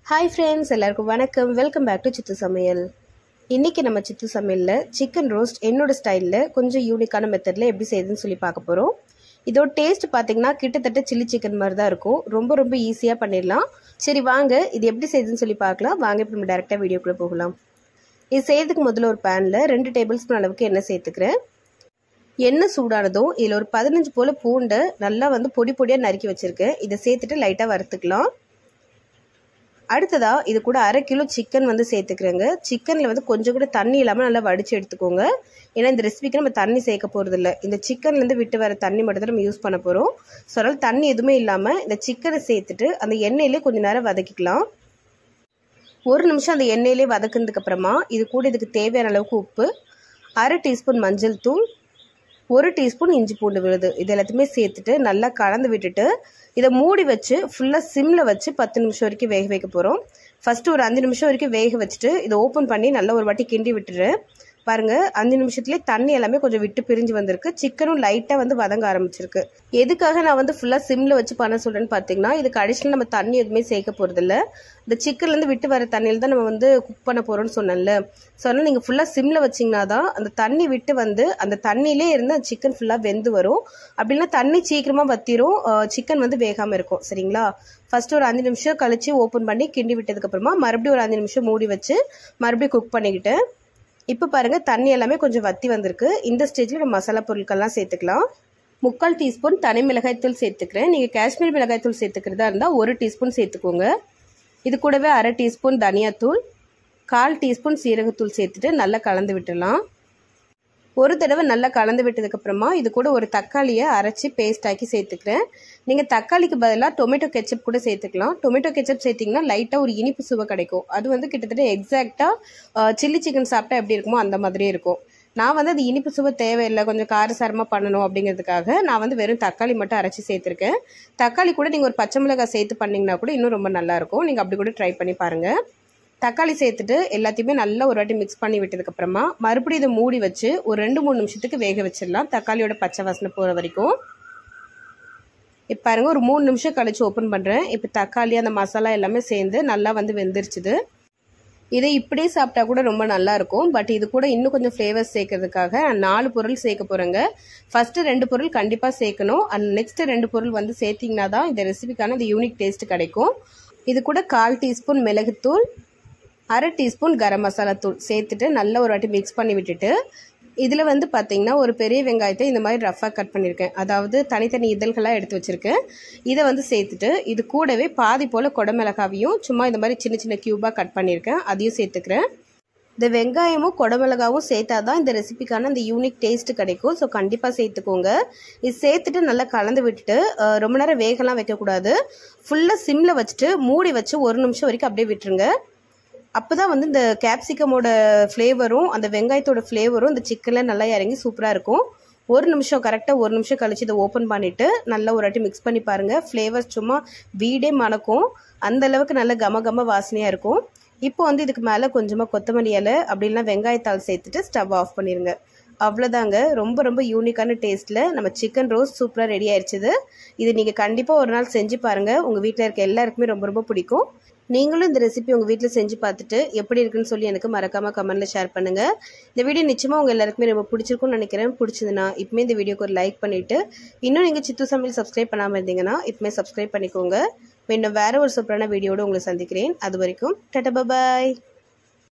Hi friends, எல்லாருக்கும் வணக்கம். Welcome back to சித்து சமையல். இன்றைக்கி நம்ம சித்து சமையலில் சிக்கன் ரோஸ்ட் என்னோட ஸ்டைலில் கொஞ்சம் யூனிக்கான மெத்தடில் எப்படி செய்யுதுன்னு சொல்லி பார்க்க போகிறோம். இதோட டேஸ்ட் பார்த்திங்கன்னா கிட்டத்தட்ட சில்லி சிக்கன் மாதிரி தான் இருக்கும். ரொம்ப ஈஸியாக பண்ணிடலாம். சரி வாங்க, இது எப்படி செய்யுதுன்னு சொல்லி பார்க்கலாம். வாங்க இப்போ நம்ம டேரெக்டாக வீடியோக்குள்ளே போகலாம். இது செய்யறதுக்கு முதல்ல ஒரு பேனில் 2 டேபிள் ஸ்பூன் அளவுக்கு எண்ணெய் சேர்த்துக்கிறேன். எண்ணெய் சூடானதும் இதில் ஒரு 15 போல் பூண்டை நல்லா பொடியாக நறுக்கி வச்சுருக்கேன். இதை சேர்த்துட்டு லைட்டாக வறுத்துக்கலாம். அடுத்ததா இது கூட 1/2 கிலோ சிக்கன் சேர்த்துக்கிறேங்க. சிக்கனில் கொஞ்சம் கூட தண்ணி இல்லாமல் நல்லா வடித்து எடுத்துக்கோங்க. ஏன்னா இந்த ரெசிபிக்கு நம்ம தண்ணி சேர்க்க போகிறது இல்லை. இந்த சிக்கன்லேருந்து விட்டு வர தண்ணி மட்டும் தான் நம்ம யூஸ் பண்ண போகிறோம். ஸோ அதனால் தண்ணி எதுவுமே இல்லாமல் இந்த சிக்கனை சேர்த்துட்டு அந்த எண்ணெயிலே கொஞ்சம் நேரம் வதக்கிக்கலாம். 1 நிமிஷம் அந்த எண்ணெயிலே வதக்குனதுக்கு அப்புறமா இது கூட இதுக்கு தேவையான அளவுக்கு உப்பு, 1/2 டீஸ்பூன் மஞ்சள் தூள், 1 டீஸ்பூன் இஞ்சி பூண்டு விழுது, இது எல்லாத்தையுமே சேர்த்துட்டு நல்லா கலந்து விட்டுட்டு இதை மூடி வச்சு ஃபுல்லாக சிம்மில் வச்சு 10 நிமிஷம் வரைக்கும் வேக வைக்க போகிறோம். ஃபஸ்ட்டு ஒரு 5 நிமிஷம் வரைக்கும் வேக வச்சுட்டு இதை ஓப்பன் பண்ணி நல்லா ஒரு வாட்டி கிண்டி விட்டுறேன். பாருங்கள், 5 நிமிஷத்துலேயே தண்ணி எல்லாமே கொஞ்சம் விட்டு பிரிஞ்சு வந்திருக்கு. சிக்கனும் லைட்டாக வதங்க ஆரம்பிச்சிருக்கு. எதுக்காக நான் ஃபுல்லாக சிம்மில் வச்சு பண்ண சொல்கிறேன்னு பார்த்தீங்கன்னா, இதுக்கு அடிஷ்னல் நம்ம தண்ணி எதுவுமே சேர்க்க போகிறதில்ல. இந்த சிக்கன்லேருந்து விட்டு வர தண்ணியில் தான் நம்ம குக் பண்ண போகிறோம்னு சொன்னேன்ல. ஸோ அதனால் நீங்கள் ஃபுல்லாக சிம்மில் வச்சிங்கன்னா தான் அந்த தண்ணி விட்டு அந்த தண்ணியிலே இருந்து அந்த சிக்கன் ஃபுல்லாக வெந்து வரும். அப்படின்னா தண்ணி சீக்கிரமாக வத்திரும், சிக்கன் வேகாமல் இருக்கும். சரிங்களா? ஃபஸ்ட்டு ஒரு 5 நிமிஷம் கழித்து ஓப்பன் பண்ணி கிண்டி விட்டதுக்கப்புறமா மறுபடியும் ஒரு 5 நிமிஷம் மூடி வச்சு மறுபடியும் குக் பண்ணிக்கிட்டேன். இப்போ பாருங்கள், தண்ணி எல்லாமே கொஞ்சம் வத்தி வந்திருக்கு. இந்த ஸ்டேஜில் நம்ம மசாலா பொருட்கள்லாம் சேர்த்துக்கலாம். 3/4 டீஸ்பூன் தனி மிளகாய்த்தூள் சேர்த்துக்கிறேன். நீங்கள் காஷ்மீர் மிளகாய்த்தூள் சேர்த்துக்கிறதா இருந்தால் 1 டீஸ்பூன் சேர்த்துக்கோங்க. இது கூடவே 1/2 டீஸ்பூன் தனியாத்தூள், 1/4 டீஸ்பூன் சீரகத்தூள் சேர்த்துட்டு நல்லா கலந்து விட்டுடலாம். ஒரு தடவை நல்லா கலந்து விட்டதுக்கப்புறமா இது கூட ஒரு தக்காளியை அரைச்சி பேஸ்ட் ஆக்கி சேர்த்துக்கிறேன். நீங்கள் தக்காளிக்கு பதிலாக டொமேட்டோ கெச்சப் கூட சேர்த்துக்கலாம். டொமேட்டோ கெச்சப் சேர்த்திங்கன்னா லைட்டாக ஒரு இனிப்பு சுவை கிடைக்கும். அது கிட்டத்தட்ட எக்ஸாக்டாக சில்லி சிக்கன் சாப்பிட்டா எப்படி இருக்குமோ அந்த மாதிரியே இருக்கும். நான் அது இனிப்பு சுவை தேவையில்லை, கொஞ்சம் காரசாரமாக பண்ணணும் அப்படிங்கிறதுக்காக நான் வெறும் தக்காளி மட்டும் அரைச்சி சேர்த்துருக்கேன். தக்காளி கூட நீங்கள் ஒரு பச்சை மிளகாய் சேர்த்து பண்ணிங்கன்னா கூட இன்னும் ரொம்ப நல்லாயிருக்கும். நீங்கள் அப்படி கூட ட்ரை பண்ணி பாருங்கள். தக்காளி சேர்த்துட்டு எல்லாத்தையுமே நல்லா ஒரு வாட்டி மிக்ஸ் பண்ணி விட்டதுக்கப்புறமா மறுபடியும் இதை மூடி வச்சு ஒரு 2-3 நிமிஷத்துக்கு வேக வச்சிடலாம், தக்காளியோட பச்சை வாசனை போகிற வரைக்கும். இப்போ பாருங்கள், ஒரு 3 நிமிஷம் கழிச்சு ஓப்பன் பண்ணுறேன். இப்போ தக்காளி அந்த மசாலா எல்லாமே சேர்ந்து நல்லா வெந்துருச்சுது. இதை இப்படியே சாப்பிட்டா கூட ரொம்ப நல்லாயிருக்கும். பட் இது கூட இன்னும் கொஞ்சம் ஃப்ளேவர்ஸ் சேர்க்கறதுக்காக நான் 4 பொருள் சேர்க்க போகிறேங்க. ஃபஸ்ட்டு 2 பொருள் கண்டிப்பாக சேர்க்கணும். அண்ட் நெக்ஸ்ட் 2 பொருள் சேர்த்திங்கன்னா தான் இந்த ரெசிபிக்கான இந்த யூனிக் டேஸ்ட் கிடைக்கும். இது கூட 1/4 டீஸ்பூன் மிளகுத்தூள், 1/2 டீஸ்பூன் கரம் மசாலா தூள் சேர்த்துட்டு நல்லா ஒரு வாட்டி மிக்ஸ் பண்ணி விட்டுட்டு இதில் பார்த்தீங்கன்னா ஒரு பெரிய வெங்காயத்தை இந்த மாதிரி ரஃபாக கட் பண்ணியிருக்கேன். அதாவது தனித்தனி இதழ்களாக எடுத்து வச்சுருக்கேன். இதை சேர்த்துட்டு இது கூடவே பாதி போல் குடமிளகாவையும் சும்மா இந்த மாதிரி சின்ன சின்ன க்யூபாக கட் பண்ணியிருக்கேன், அதையும் சேர்த்துக்கிறேன். இந்த வெங்காயமும் குடமிளகாவும் சேர்த்தா தான் இந்த ரெசிபிக்கான இந்த யூனிக் டேஸ்ட் கிடைக்கும். ஸோ கண்டிப்பாக சேர்த்துக்கோங்க. இது சேர்த்துட்டு நல்லா கலந்து விட்டுட்டு ரொம்ப நேரம் வேகலாம் வைக்கக்கூடாது. ஃபுல்லாக சிம்மில் வச்சுட்டு மூடி வச்சு 1 நிமிஷம் வரைக்கும் அப்படியே விட்டுருங்க. அப்போ தான் இந்த கேப்சிகமோட ஃப்ளேவரும் அந்த வெங்காயத்தோட ஃப்ளேவரும் இந்த சிக்கனில் நல்லா இறங்கி சூப்பராக இருக்கும். 1 நிமிஷம், கரெக்டாக 1 நிமிஷம் கழிச்சு இதை ஓப்பன் பண்ணிவிட்டு நல்லா ஒரு வாட்டி மிக்ஸ் பண்ணி பாருங்கள். ஃப்ளேவர்ஸ் சும்மா வீடே மணக்கும், அந்தளவுக்கு நல்ல கம வாசனையாக இருக்கும். இப்போ இதுக்கு மேலே கொஞ்சமாக கொத்தமல்லி இலை அப்படின்னா வெங்காயத்தாள் சேர்த்துட்டு ஸ்டவ் ஆஃப் பண்ணிடுங்க. அவ்வளோதாங்க, ரொம்ப யூனிக்கான டேஸ்ட்டில் நம்ம சிக்கன் ரோஸ்ட் சூப்பராக ரெடி ஆயிடுச்சுது. இது நீங்கள் கண்டிப்பாக ஒரு நாள் செஞ்சு பாருங்கள். உங்கள் வீட்டில் இருக்க எல்லாருக்குமே ரொம்ப பிடிக்கும். நீங்களும் இந்த ரெசிபி உங்கள் வீட்டில் செஞ்சு பார்த்துட்டு எப்படி இருக்குன்னு சொல்லி எனக்கு மறக்காமல் கமெண்ட்டில் ஷேர் பண்ணுங்கள். இந்த வீடியோ நிச்சயமாக உங்கள் எல்லாருக்குமே ரொம்ப பிடிச்சிருக்கும்னு நினைக்கிறேன். பிடிச்சதுன்னா இப்போமே இந்த வீடியோக்கு ஒரு லைக் பண்ணிவிட்டு இன்னும் நீங்கள் சித்து சமையல் சப்ஸ்கிரைப் பண்ணாமல் இருந்தீங்கன்னா இப்போமே சப்ஸ்கிரைப் பண்ணிக்கோங்க. இன்னும் வேறு ஒரு சூப்பரான வீடியோடு உங்களை சந்திக்கிறேன். அது வரைக்கும் டாடா பாய்.